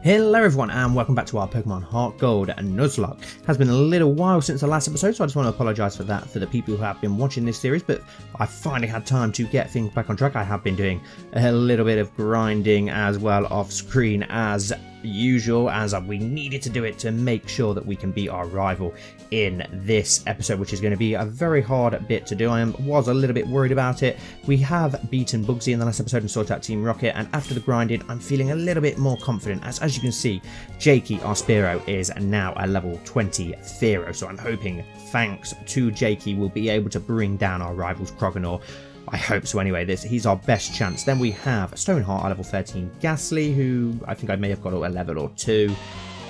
Hello everyone and welcome back to our Pokemon Heart Gold Nuzlocke. It has been a little while since the last episode, so I just want to apologise for that for the people who have been watching this series, but I finally had time to get things back on track. I have been doing a little bit of grinding as well off screen as usual, as we needed to do it to make sure that we can beat our rival in this episode, which is going to be a very hard bit to do. I was a little bit worried about it. We have beaten Bugsy in the last episode and sorted out Team Rocket, and after the grinding I'm feeling a little bit more confident, as you can see Jakey, our Spearow, is now a level 20 Fearow, so I'm hoping thanks to Jakey we'll be able to bring down our rival's Croconaw. I hope so anyway. He's our best chance. Then we have Stoneheart, our level 13 Ghastly, who I think I may have got a level or two.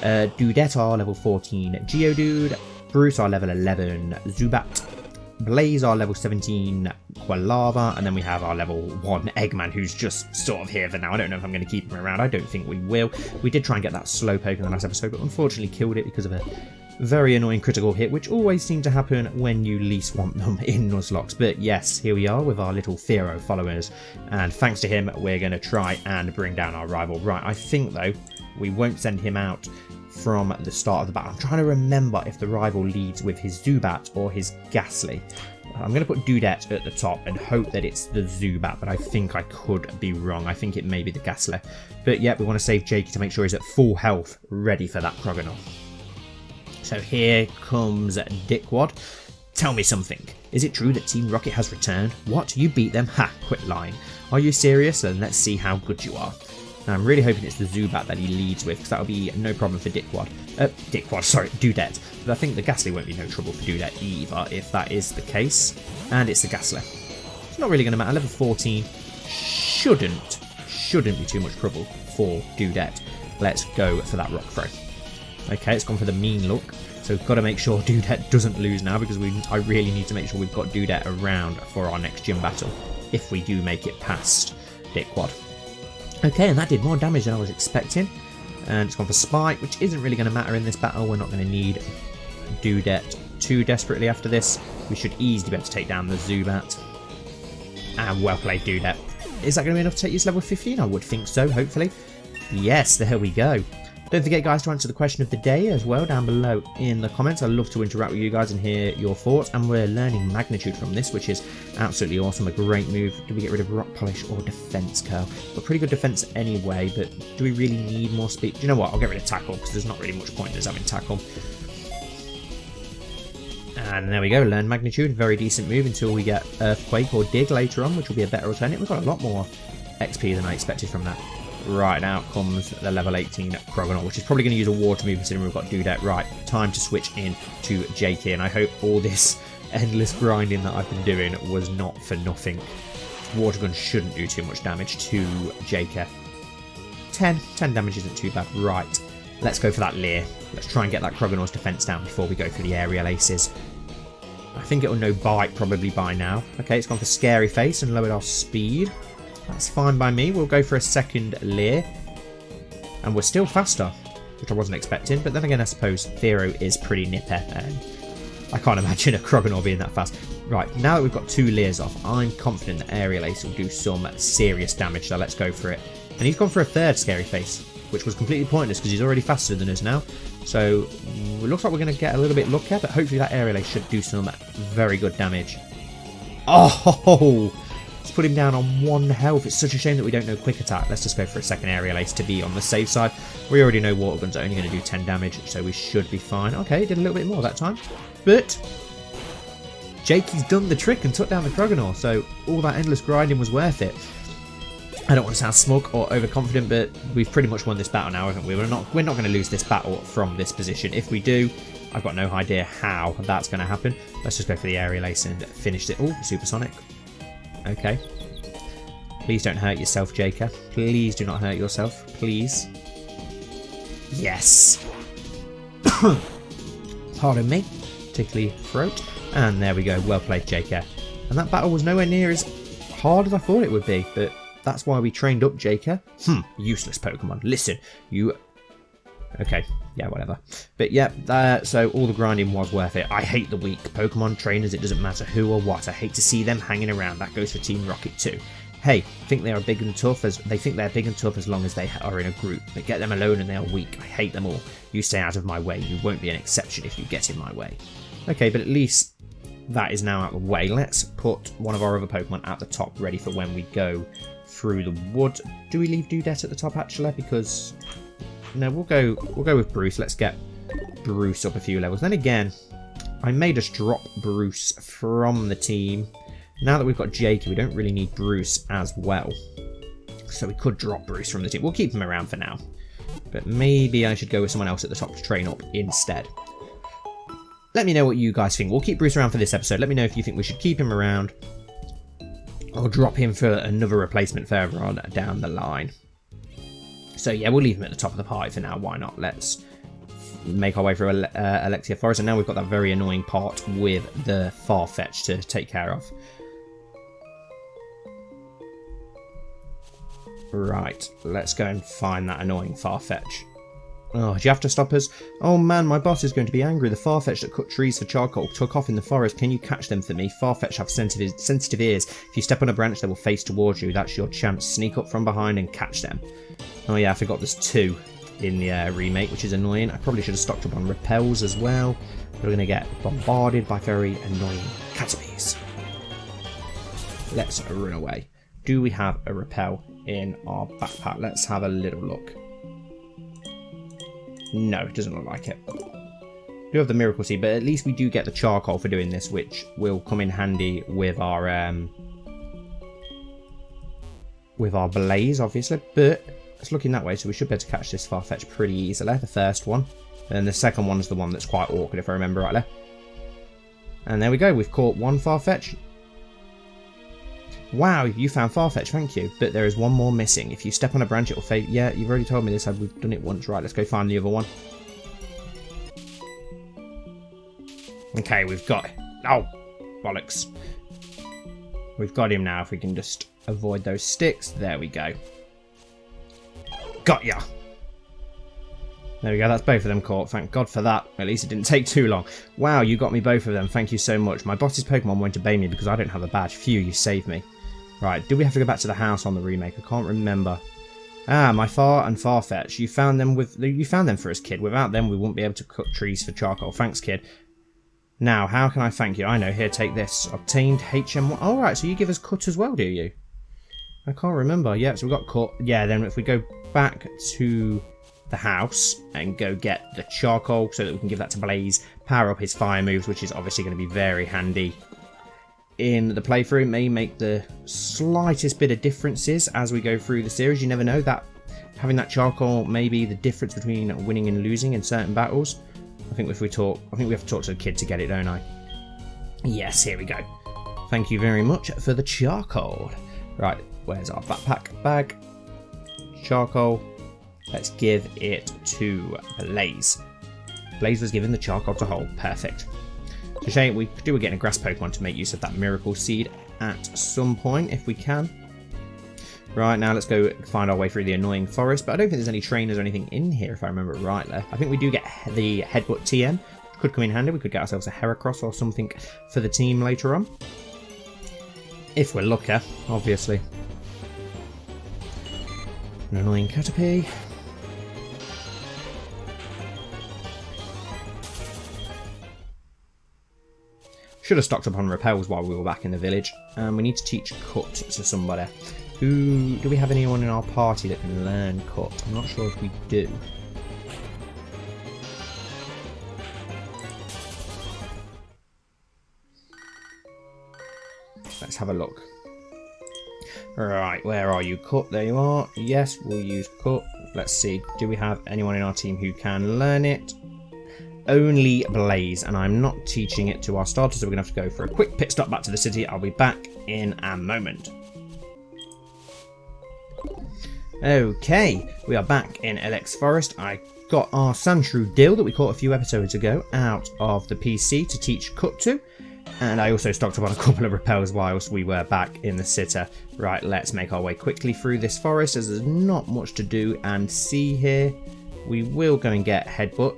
Dudette, our level 14 Geodude. Bruce, our level 11 Zubat. Blaze, our level 17 Quilava. And then we have our level 1 Eggman, who's just sort of here for now. I don't know if I'm going to keep him around. I don't think we will. We did try and get that Slowpoke in the last episode, but unfortunately killed it because of a very annoying critical hit, which always seems to happen when you least want them in Nuzlocke. But yes, here we are with our little Fearow followers, and thanks to him we're going to try and bring down our rival. Right, I think though we won't send him out from the start of the battle. I'm trying to remember if the rival leads with his Zubat or his Ghastly. I'm going to put Dudette at the top and hope that it's the Zubat, but I think I could be wrong. I think it may be the Ghastly. But yeah, we want to save Jakey to make sure he's at full health, ready for that Croconaw. So here comes Dickwad. Tell me something. Is it true that Team Rocket has returned? What? You beat them? Ha! Quit lying. Are you serious? Then let's see how good you are. Now, I'm really hoping it's the Zubat that he leads with, because that'll be no problem for Dickwad. Sorry, Dudette. But I think the Ghastly won't be no trouble for Dudette either, if that is the case. And it's the Ghastly. It's not really going to matter. Level 14 shouldn't be too much trouble for Dudette. Let's go for that Rock Throw. Okay, it's gone for the mean look, so we've got to make sure Dudette doesn't lose now, because I really need to make sure we've got Dudette around for our next gym battle, if we do make it past Dickwad. Okay, and that did more damage than I was expecting, and it's gone for Spike, which isn't really going to matter in this battle. We're not going to need Dudette too desperately after this. We should easily be able to take down the Zubat, and well played Dudette. Is that going to be enough to take you to level 15? I would think so, hopefully. Yes, there we go. Don't forget, guys, to answer the question of the day as well down below in the comments. I'd love to interact with you guys and hear your thoughts. And we're learning Magnitude from this, which is absolutely awesome. A great move. Do we get rid of Rock Polish or Defense Curl? Got pretty good defense anyway, but do we really need more speed? Do you know what? I'll get rid of Tackle, because there's not really much point in us having Tackle. And there we go. Learn Magnitude. Very decent move until we get Earthquake or Dig later on, which will be a better alternative. We've got a lot more XP than I expected from that. Right, now comes the level 18 Croconaw, which is probably going to use a water move considering we've got Dudette. Right, time to switch in to Jakey, and I hope all this endless grinding that I've been doing was not for nothing. Water Gun shouldn't do too much damage to Jakey. 10 damage isn't too bad. Right, let's go for that Leer. Let's try and get that Croconaw's defense down before we go for the Aerial Aces. I think it'll know Bite probably by now. Okay, it's gone for Scary Face and lowered our speed. That's fine by me. We'll go for a second Leer. And we're still faster, which I wasn't expecting. But then again, I suppose Fearow is pretty nipper. And I can't imagine a Croconaw being that fast. Right, now that we've got 2 Leers off, I'm confident that Aerial Ace will do some serious damage. So let's go for it. And he's gone for a third Scary Face, which was completely pointless because he's already faster than us now. So it looks like we're going to get a little bit luckier, but hopefully that Aerial Ace should do some very good damage. Oh! Put him down on 1 health. It's such a shame that we don't know Quick Attack. Let's just go for a second Aerial Ace to be on the safe side. We already know Water Gun's only going to do 10 damage, so we should be fine. Okay, did a little bit more that time. But Jakey's done the trick and took down the Croconaw, so all that endless grinding was worth it. I don't want to sound smug or overconfident, but we've pretty much won this battle now, haven't we? We're not going to lose this battle from this position. If we do, I've got no idea how that's going to happen. Let's just go for the Aerial Ace and finish it. Oh, Supersonic. Okay. Please don't hurt yourself, Jakey. Please do not hurt yourself. Please. Yes. Pardon me. Tickly throat. And there we go. Well played, Jakey. And that battle was nowhere near as hard as I thought it would be. But that's why we trained up Jakey. Useless Pokemon. Listen, you... Okay, yeah, whatever. But yeah, so all the grinding was worth it. I hate the weak Pokemon trainers. It doesn't matter who or what. I hate to see them hanging around. That goes for Team Rocket too. Hey, think they are big and tough as they think they're big and tough as long as they are in a group. But get them alone and they are weak. I hate them all. You stay out of my way. You won't be an exception if you get in my way. Okay, but at least that is now out of the way. Let's put one of our other Pokemon at the top, ready for when we go through the wood. Do we leave Dudette at the top actually? Because no, we'll go with Bruce. Let's get Bruce up a few levels. Then again, I may just drop Bruce from the team. Now that we've got Jakey, we don't really need Bruce as well. So we could drop Bruce from the team. We'll keep him around for now. But maybe I should go with someone else at the top to train up instead. Let me know what you guys think. We'll keep Bruce around for this episode. Let me know if you think we should keep him around or drop him for another replacement further on down the line. So yeah, we'll leave him at the top of the party for now. Why not? Let's make our way through Alexia Forest. And now we've got that very annoying part with the Farfetch to take care of. Right, let's go and find that annoying Farfetch. Oh, do you have to stop us? Oh man, my boss is going to be angry. The Farfetch that cut trees for charcoal took off in the forest. Can you catch them for me? Farfetch have sensitive ears. If you step on a branch, they will face towards you. That's your chance. Sneak up from behind and catch them. Oh yeah, I forgot there's 2 in the remake, which is annoying. I probably should have stocked up on repels as well. We're going to get bombarded by very annoying Caterpies. Let's run away. Do we have a repel in our backpack? Let's have a little look. No, it doesn't look like it. We do have the Miracle Seed, but at least we do get the charcoal for doing this, which will come in handy with our blaze, obviously. But it's looking that way, so we should be able to catch this Farfetch pretty easily. The first one, and the second one's the one that's quite awkward, if I remember rightly. And there we go. We've caught one Farfetch. Wow, you found Farfetch, thank you. But there is one more missing. If you step on a branch, it will fade. Yeah, you've already told me this. We've done it once. Right, let's go find the other one. Okay, we've got it. Oh, bollocks. We've got him now. If we can just avoid those sticks. There we go. Got ya. There we go. That's both of them caught. Thank God for that. At least it didn't take too long. Wow, you got me both of them. Thank you so much. My boss's Pokemon won't obey me because I don't have a badge. Phew, you saved me. Right, do we have to go back to the house on the remake? I can't remember. Ah, my Far and Farfetch. You found them for us, kid. Without them, we wouldn't be able to cut trees for charcoal. Thanks, kid. Now, how can I thank you? I know. Here, take this. Obtained HM1. Oh, right, so you give us cut as well, do you? I can't remember. Yeah, so we got cut. Yeah, then if we go back to the house and go get the charcoal so that we can give that to Blaze, power up his fire moves, which is obviously going to be very handy in the playthrough. It may make the slightest bit of differences as we go through the series. You never know, that having that charcoal may be the difference between winning and losing in certain battles. I think we have to talk to the kid to get it, don't I? Yes, here we go. Thank you very much for the charcoal. Right, where's our backpack bag? Charcoal. Let's give it to Blaze. Blaze was given the charcoal to hold. Perfect. It's a shame we were getting a grass Pokemon to make use of that Miracle Seed at some point if we can. Right, now let's go find our way through the annoying forest. But I don't think there's any trainers or anything in here if I remember it rightly. I think we do get the Headbutt TM. Could come in handy. We could get ourselves a Heracross or something for the team later on. If we're lucky, obviously. An annoying Caterpie. Should have stocked up on repels while we were back in the village. We need to teach Cut to somebody. Do we have anyone in our party that can learn Cut? I'm not sure if we do. Let's have a look. Right, where are you? Cut, there you are. Yes, we'll use Cut. Let's see, do we have anyone in our team who can learn it? Only Blaze, and I'm not teaching it to our starters, so we're going to have to go for a quick pit stop back to the city. I'll be back in a moment. Okay, we are back in LX Forest. I got our Sandshrew Dill that we caught a few episodes ago out of the PC to teach Cut to. And I also stocked up on a couple of repels whilst we were back in the city. Right, let's make our way quickly through this forest as there's not much to do and see here. We will go and get Headbutt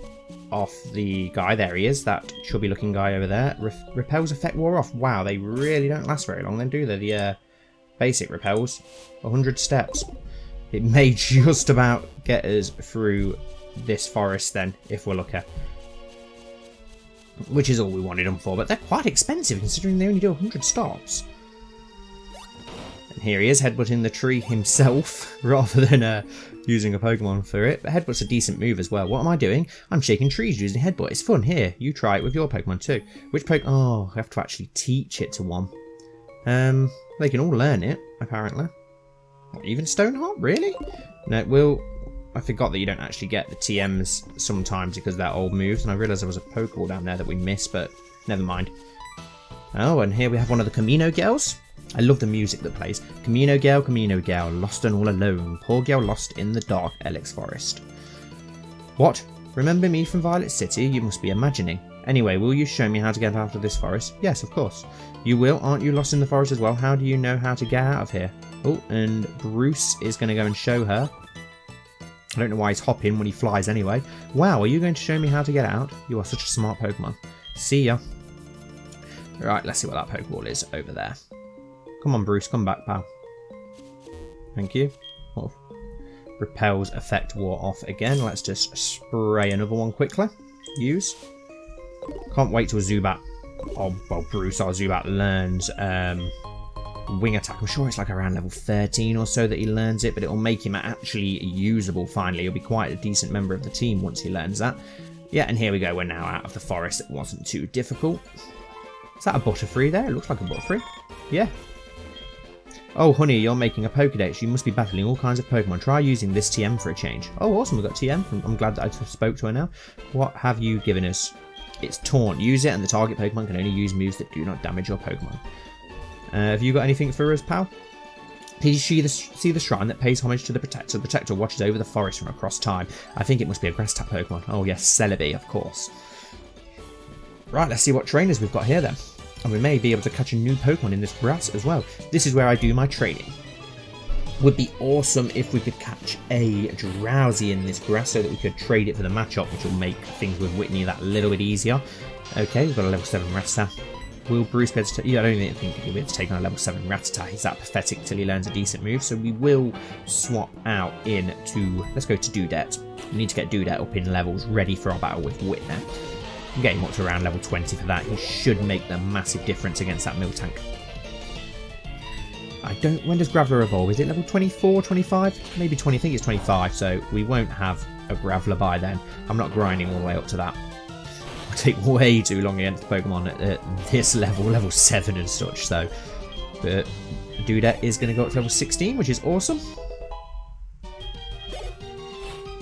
off the guy. There he is, that chubby looking guy over there. Repel's effect wore off. Wow, they really don't last very long then, do they? Basic repels. 100 steps. It may just about get us through this forest then, if we're lucky. Which is all we wanted them for, but they're quite expensive considering they only do 100 stops. And here he is, headbutting the tree himself, rather than using a Pokemon for it. But headbutt's a decent move as well. What am I doing? I'm shaking trees using headbutt. It's fun. Here, you try it with your Pokemon too. Which Pokemon? Oh, I have to actually teach it to one. They can all learn it, apparently. What, even Stoneheart? Really? No, I forgot that you don't actually get the TMs sometimes because they're old moves, and I realised there was a Pokeball down there that we missed, but never mind. Oh, and here we have one of the Camino girls. I love the music that plays. Camino girl, lost and all alone. Poor girl lost in the dark Elix forest. What? Remember me from Violet City? You must be imagining. Anyway, will you show me how to get out of this forest? Yes, of course. You will? Aren't you lost in the forest as well? How do you know how to get out of here? Oh, and Bruce is going to go and show her. I don't know why he's hopping when he flies anyway. Wow, are you going to show me how to get out? You are such a smart Pokemon. See ya. Right, let's see what that Pokeball is over there. Come on, Bruce, come back, pal. Thank you. Oh, repels effect wore off again. Let's just spray another one quickly. Use. Can't wait till Zubat. Oh, well, Bruce, our Zubat learns wing attack. I'm sure it's like around level 13 or so that he learns it, but it'll make him actually usable finally. He'll be quite a decent member of the team once he learns that. Yeah, and here we go. We're now out of the forest. It wasn't too difficult. Is that a Butterfree there? It looks like a Butterfree. Yeah. Oh, honey, you're making a Pokedex. You must be battling all kinds of Pokemon. Try using this TM for a change. Oh, awesome. We've got TM. I'm glad that I spoke to her now. What have you given us? It's Taunt. Use it and the target Pokemon can only use moves that do not damage your Pokemon. Have you got anything for us, pal? Did you see the shrine that pays homage to the Protector? The Protector watches over the forest from across time. I think it must be a grass type Pokemon. Oh yes, Celebi, of course. Right, let's see what trainers we've got here then. And we may be able to catch a new Pokemon in this grass as well. This is where I do my training. Would be awesome if we could catch a Drowsy in this grass so that we could trade it for the matchup, which will make things with Whitney that little bit easier. Okay, we've got a level 7 Rattata. Will Bruce be able to I don't even think he'll be able to take on a level 7 Rattata. He's that pathetic till he learns a decent move. So we will swap out into... Let's go to Dudette. We need to get Dudette up in levels ready for our battle with Whitney. I'm getting up to around level 20 for that. He should make the massive difference against that Miltank. I don't... When does Graveler evolve? Is it level 24, 25? Maybe 20. I think it's 25, so we won't have a Graveler by then. I'm not grinding all the way up to that. It'll take way too long against Pokemon at this level 7 and such, so... But Dudette is going to go up to level 16, which is awesome.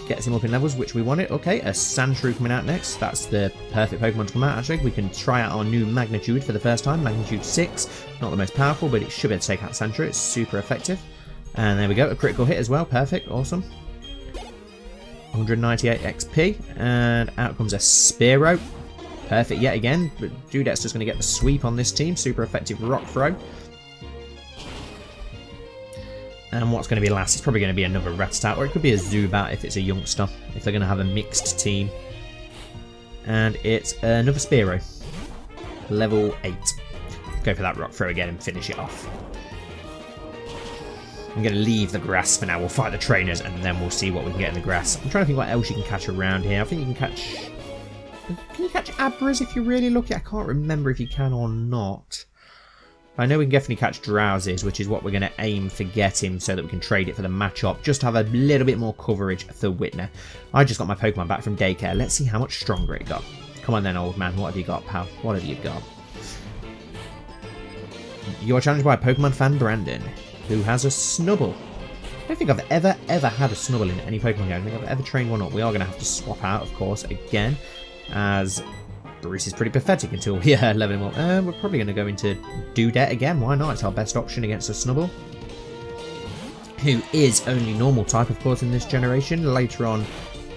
Gets him up in levels, which we wanted. Okay, a Sandshrew coming out next. That's the perfect Pokemon to come out, actually. We can try out our new Magnitude for the first time. Magnitude 6. Not the most powerful, but it should be able to take out Sandshrew. It's super effective. And there we go. A critical hit as well. Perfect. Awesome. 198 XP. And out comes a Spearow. Perfect yet again. But Dudette's just going to get the sweep on this team. Super effective Rock Throw. And what's going to be last? It's probably going to be another Rattata, or it could be a Zubat if it's a youngster, if they're going to have a mixed team. And it's another Spearow. Level 8. Go for that Rock Throw again and finish it off. I'm going to leave the grass for now. We'll fight the trainers and then we'll see what we can get in the grass. I'm trying to think what else you can catch around here. I think you can catch... Can you catch Abras if you're really lucky? I can't remember if you can or not. I know we can definitely catch Drowsies, which is what we're going to aim for getting so that we can trade it for the matchup. Just to have a little bit more coverage for Whitney. I just got my Pokemon back from daycare. Let's see how much stronger it got. Come on then, old man. What have you got, pal? What have you got? You're challenged by Pokemon fan Brandon, who has a Snubbull. I don't think I've ever had a Snubbull in any Pokemon game. I don't think I've ever trained one up. We are going to have to swap out, of course, again, as... Bruce is pretty pathetic until we level him up. We're probably going to go into Dudette again. Why not? It's our best option against a Snubbull, who is only normal type, of course, in this generation. Later on,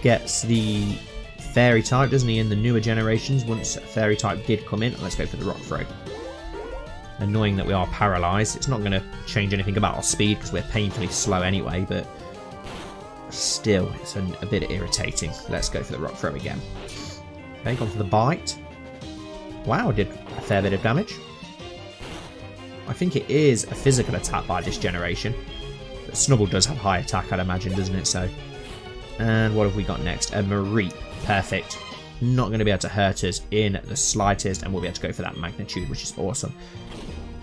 gets the Fairy type, doesn't he, in the newer generations? Once Fairy type did come in, let's go for the Rock Throw. Annoying that we are paralysed. It's not going to change anything about our speed because we're painfully slow anyway, but still, it's a bit irritating. Let's go for the Rock Throw again. Okay, gone for the bite. Wow, did a fair bit of damage. I think it is a physical attack by this generation. But Snubbull does have high attack, I'd imagine, doesn't it? So, and what have we got next? A Mareep. Perfect. Not going to be able to hurt us in the slightest, and we'll be able to go for that magnitude, which is awesome.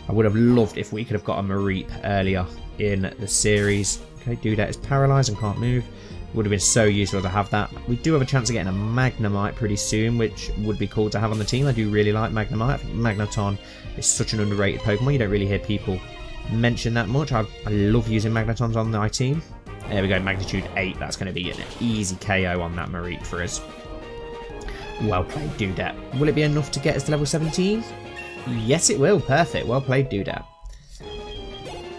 I would have loved if we could have got a Mareep earlier in the series. Okay, Dudette is paralysed and can't move. Would have been so useful to have that. We do have a chance of getting a Magnemite pretty soon, which would be cool to have on the team. I do really like Magnemite. I think Magneton is such an underrated Pokemon. You don't really hear people mention that much. I love using Magnetons on my team. There we go, Magnitude 8. That's going to be an easy KO on that Mareep for us. Well played, Dudette. Will it be enough to get us to level 17? Yes, it will. Perfect. Well played, Dudette.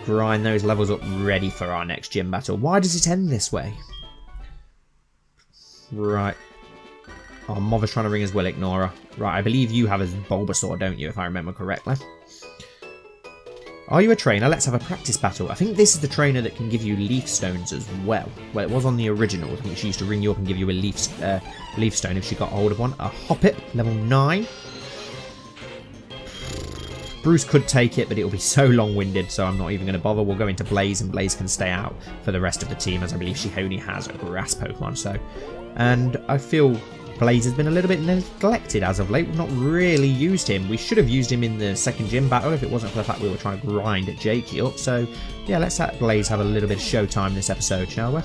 Grind those levels up ready for our next gym battle. Why does it end this way? Right. Oh, Mother's trying to ring us. We'll ignore her. Right, I believe you have a Bulbasaur, don't you, if I remember correctly? Are you a trainer? Let's have a practice battle. I think this is the trainer that can give you leaf stones as well. Well, it was on the original. I think she used to ring you up and give you a leaf stone if she got hold of one. A Hoppip, level 9. Bruce could take it, but it'll be so long-winded, so I'm not even going to bother. We'll go into Blaze, and Blaze can stay out for the rest of the team, as I believe she only has a grass Pokemon. So, and I feel Blaze has been a little bit neglected as of late. We've not really used him. We should have used him in the second gym battle if it wasn't for the fact we were trying to grind Jakey up. So, yeah, let's let Blaze have a little bit of showtime this episode, shall we?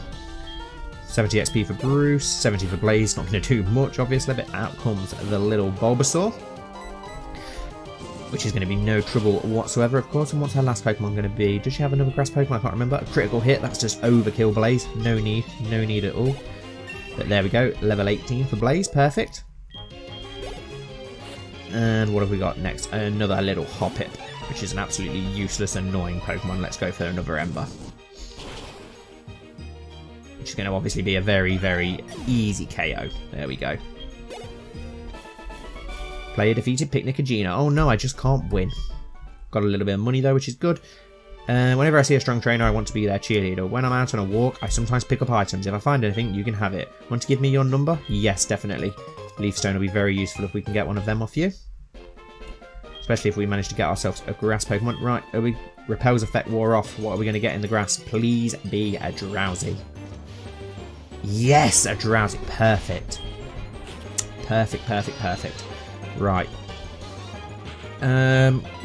70 XP for Bruce, 70 for Blaze. Not going to do much, obviously, but out comes the little Bulbasaur, which is going to be no trouble whatsoever, of course. And what's her last Pokemon going to be? Does she have another grass Pokemon? I can't remember. A critical hit. That's just overkill, Blaze. No need. No need at all. But there we go. Level 18 for Blaze. Perfect. And what have we got next? Another little Hoppip, which is an absolutely useless, annoying Pokemon. Let's go for another Ember, which is going to obviously be a very, very easy KO. There we go. Player defeated Picnicagina. Oh no, I just can't win. Got a little bit of money though, which is good. Whenever I see a strong trainer, I want to be their cheerleader. When I'm out on a walk, I sometimes pick up items. If I find anything, you can have it. Want to give me your number? Yes, definitely. Leaf Stone will be very useful if we can get one of them off you. Especially if we manage to get ourselves a grass Pokemon. Right, Repel's effect wore off. What are we going to get in the grass? Please be a Drowsy. Yes, a Drowsy. Perfect. Perfect, perfect, perfect. Right.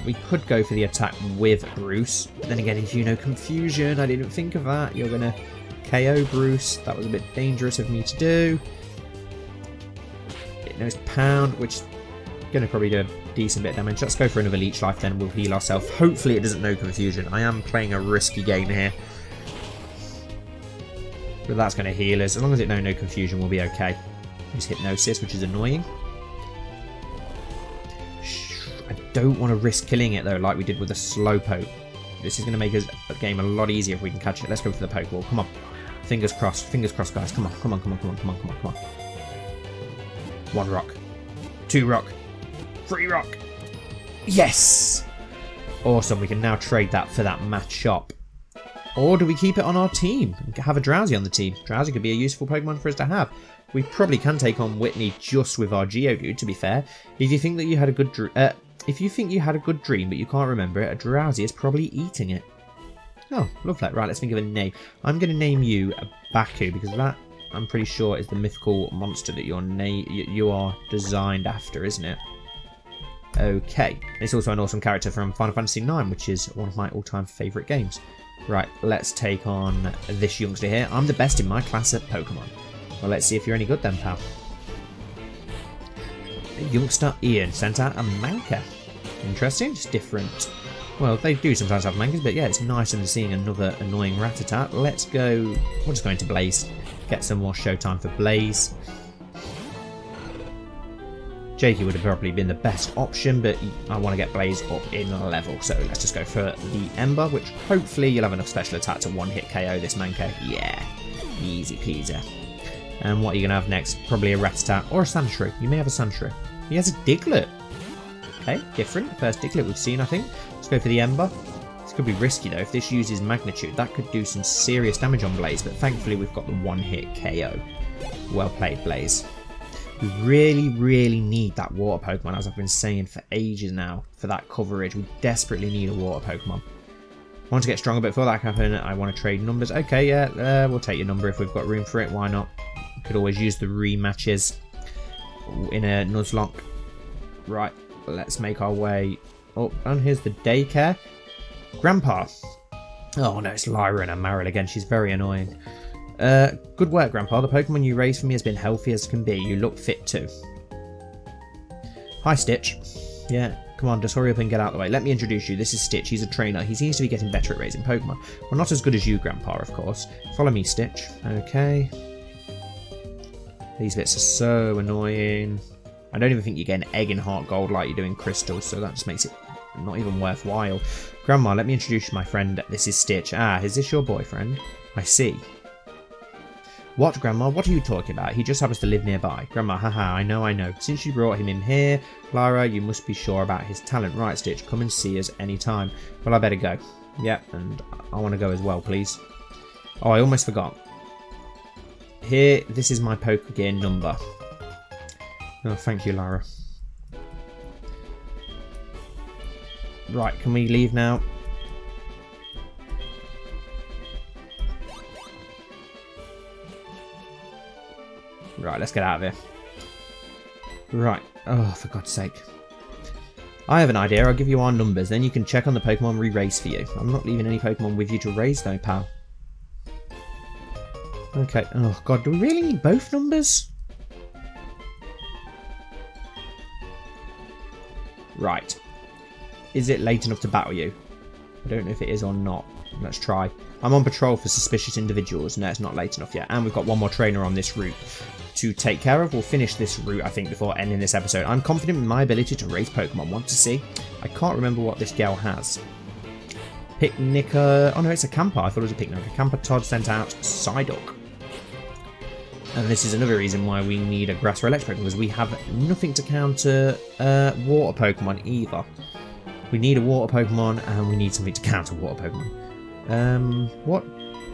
We could go for the attack with Bruce. But then again, if you know Confusion, I didn't think of that. You're going to KO Bruce. That was a bit dangerous of me to do. It knows Pound, which is going to probably do a decent bit of damage. Let's go for another Leech Life then. We'll heal ourselves. Hopefully it doesn't know Confusion. I am playing a risky game here. But that's going to heal us. As long as it knows no Confusion, we'll be okay. Use Hypnosis, which is annoying. I don't want to risk killing it though, like we did with the Slowpoke. This is going to make us a game a lot easier if we can catch it. Let's go for the Pokeball. Come on. Fingers crossed, guys. Come on, come on, come on, come on, come on, come on, come on. 1 rock. 2 rock. 3 rock. Yes! Awesome, we can now trade that for that match shop. Or do we keep it on our team and have a Drowsy on the team? Drowsy could be a useful Pokemon for us to have. We probably can take on Whitney just with our Geodude, to be fair. If you think that you had a good dream but you can't remember it, a Drowsy is probably eating it. Oh, lovely. Right, let's think of a name. I'm going to name you a Baku because that, I'm pretty sure, is the mythical monster that you are designed after, isn't it? Okay. It's also an awesome character from Final Fantasy IX, which is one of my all-time favourite games. Right, let's take on this youngster here. I'm the best in my class at Pokemon. Well, let's see if you're any good then, pal. Youngster Ian sent out a Manka. Interesting, just different. Well, they do sometimes have Mankas, but yeah, it's nice than seeing another annoying Rattata. Let's go. We'll just go into Blaze. Get some more showtime for Blaze. Jakey would have probably been the best option, but I want to get Blaze up in a level. So let's just go for the Ember, which hopefully you'll have enough special attack to one-hit KO this Manka. Yeah, easy peasy. And what are you going to have next? Probably a Rattata or a Sandshrew. You may have a Sandshrew. He has a Diglett. Okay, different. First Diglett we've seen, I think. Let's go for the Ember. This could be risky, though. If this uses Magnitude, that could do some serious damage on Blaze, but thankfully we've got the one-hit KO. Well played, Blaze. We really need that water Pokemon, as I've been saying for ages now, for that coverage. We desperately need a water Pokemon. I want to get stronger, but before that can happen, I want to trade numbers. Okay, yeah, we'll take your number if we've got room for it. Why not? We could always use the rematches in a Nuzlocke. Right, let's make our way up. And here's the daycare. Grandpa. Oh no, it's Lyra and Amaryl again. She's very annoying. Good work, Grandpa. The Pokemon you raised for me has been healthy as can be. You look fit too. Hi, Stitch. Yeah, come on, just hurry up and get out of the way. Let me introduce you. This is Stitch. He's a trainer. He seems to be getting better at raising Pokemon. Well, not as good as you, Grandpa, of course. Follow me, Stitch. Okay. These bits are so annoying. I don't even think you get an egg in Heart Gold like you do in Crystal, so that just makes it not even worthwhile. Grandma, let me introduce you, my friend. This is Stitch. Ah, is this your boyfriend? I see. What, Grandma? What are you talking about? He just happens to live nearby. Grandma, haha, I know. Since you brought him in here, Lyra, you must be sure about his talent. Right, Stitch, come and see us anytime. Well, I better go. Yep, and I want to go as well, please. Oh, I almost forgot. Here, this is my Pokegear number. Oh, thank you, Lyra. Right, can we leave now? Right, let's get out of here. Right. Oh, for God's sake. I have an idea. I'll give you our numbers. Then you can check on the Pokemon we race for you. I'm not leaving any Pokemon with you to raise though, pal. Okay. Oh, God. Do we really need both numbers? Right. Is it late enough to battle you? I don't know if it is or not. Let's try. I'm on patrol for suspicious individuals. No, it's not late enough yet. And we've got one more trainer on this route to take care of. We'll finish this route, I think, before ending this episode. I'm confident in my ability to raise Pokemon. Want to see? I can't remember what this girl has. Picnicker. Oh no, it's a camper. I thought it was a picnicker. A camper Todd sent out Psyduck. And this is another reason why we need a grass or electric Pokemon, because we have nothing to counter water Pokemon either. We need a water Pokemon and we need something to counter water Pokemon. What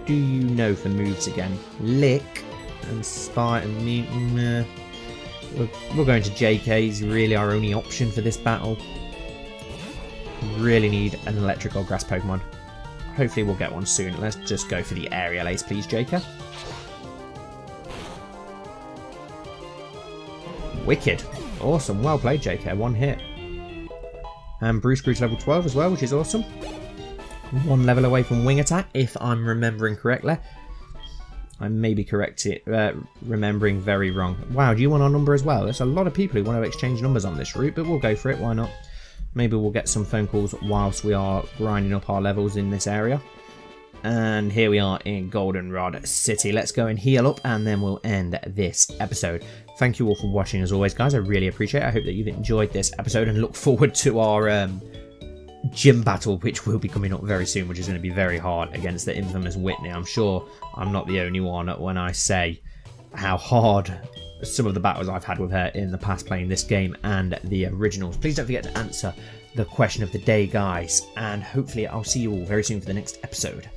do you know for moves again? Lick and Spite and Mutant. We're going to JK. He's really our only option for this battle. Really need an electric or grass Pokemon. Hopefully we'll get one soon. Let's just go for the Aerial Ace, please, JK. Wicked. Awesome. Well played, JK. One hit. And Bruce grew to level 12 as well, which is awesome. One level away from Wing Attack, if I'm remembering correctly. I may be remembering very wrong. Wow, do you want our number as well? There's a lot of people who want to exchange numbers on this route, but we'll go for it. Why not? Maybe we'll get some phone calls whilst we are grinding up our levels in this area. And here we are in Goldenrod City. Let's go and heal up, and then we'll end this episode. Thank you all for watching as always, guys. I really appreciate it. I hope that you've enjoyed this episode and look forward to our gym battle, which will be coming up very soon, which is going to be very hard against the infamous Whitney. I'm sure I'm not the only one when I say how hard some of the battles I've had with her in the past playing this game and the originals. Please don't forget to answer the question of the day, guys, and hopefully I'll see you all very soon for the next episode.